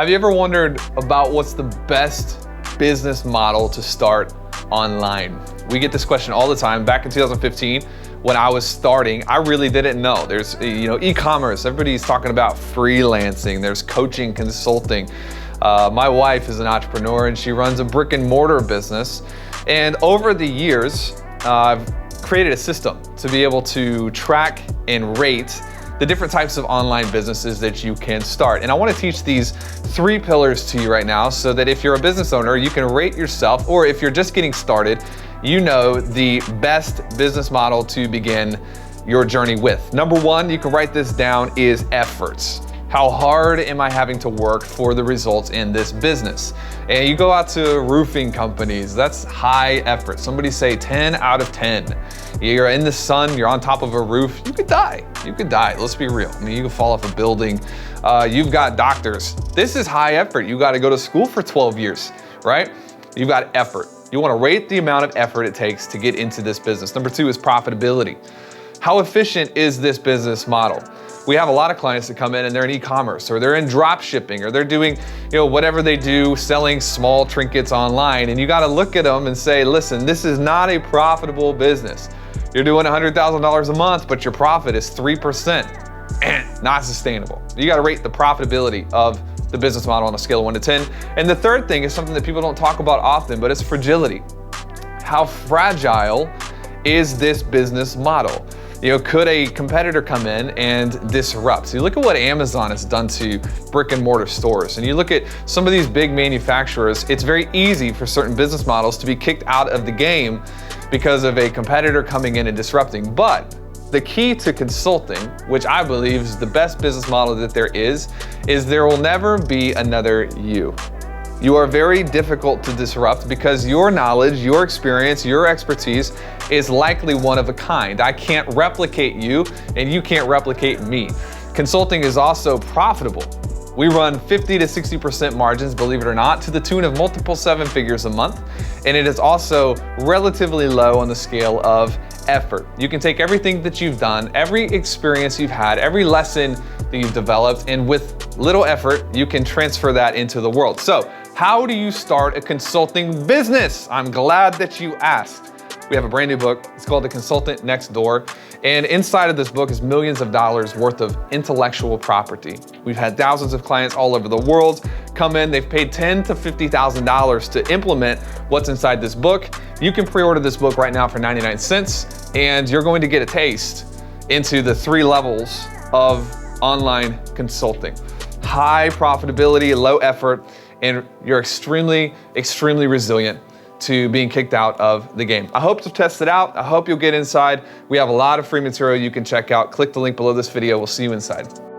Have you ever wondered about what's the best business model to start online? We get this question all the time. Back in 2015, when I was starting, I really didn't know. There's, e-commerce, everybody's talking about freelancing, there's coaching, consulting. My wife is an entrepreneur and she runs a brick and mortar business. And over the years, I've created a system to be able to track and rate the different types of online businesses that you can start. And I want to teach these 3 pillars to you right now so that if you're a business owner, you can rate yourself, or if you're just getting started, you know the best business model to begin your journey with. Number 1, you can write this down, is efforts. How hard am I having to work for the results in this business? And you go out to roofing companies, that's high effort. Somebody say 10 out of 10. You're in the sun, you're on top of a roof, you could die. You could die, let's be real. I mean, you could fall off a building. You've got doctors. This is high effort. You gotta go to school for 12 years, right? You've got effort. You wanna rate the amount of effort it takes to get into this business. Number 2 is profitability. How efficient is this business model? We have a lot of clients that come in and they're in e-commerce, or they're in drop shipping, or they're doing, whatever they do, selling small trinkets online. And you got to look at them and say, listen, this is not a profitable business. You're doing $100,000 a month, but your profit is 3%. Not sustainable. You got to rate the profitability of the business model on a scale of 1 to 10. And the third thing is something that people don't talk about often, but it's fragility. How fragile is this business model? Could a competitor come in and disrupt? So you look at what Amazon has done to brick and mortar stores, and you look at some of these big manufacturers, it's very easy for certain business models to be kicked out of the game because of a competitor coming in and disrupting. But the key to consulting, which I believe is the best business model that there is there will never be another you. You are very difficult to disrupt because your knowledge, your experience, your expertise is likely one of a kind. I can't replicate you and you can't replicate me. Consulting is also profitable. We run 50 to 60% margins, believe it or not, to the tune of multiple 7 figures a month. And it is also relatively low on the scale of effort. You can take everything that you've done, every experience you've had, every lesson that you've developed, and with little effort, you can transfer that into the world. So, how do you start a consulting business? I'm glad that you asked. We have a brand new book. It's called The Consultant Next Door. And inside of this book is millions of dollars worth of intellectual property. We've had thousands of clients all over the world come in. They've paid $10,000 to $50,000 to implement what's inside this book. You can pre-order this book right now for 99 cents, and you're going to get a taste into the 3 levels of online consulting. High profitability, low effort, and you're extremely, extremely resilient to being kicked out of the game. I hope to test it out. I hope you'll get inside. We have a lot of free material you can check out. Click the link below this video. We'll see you inside.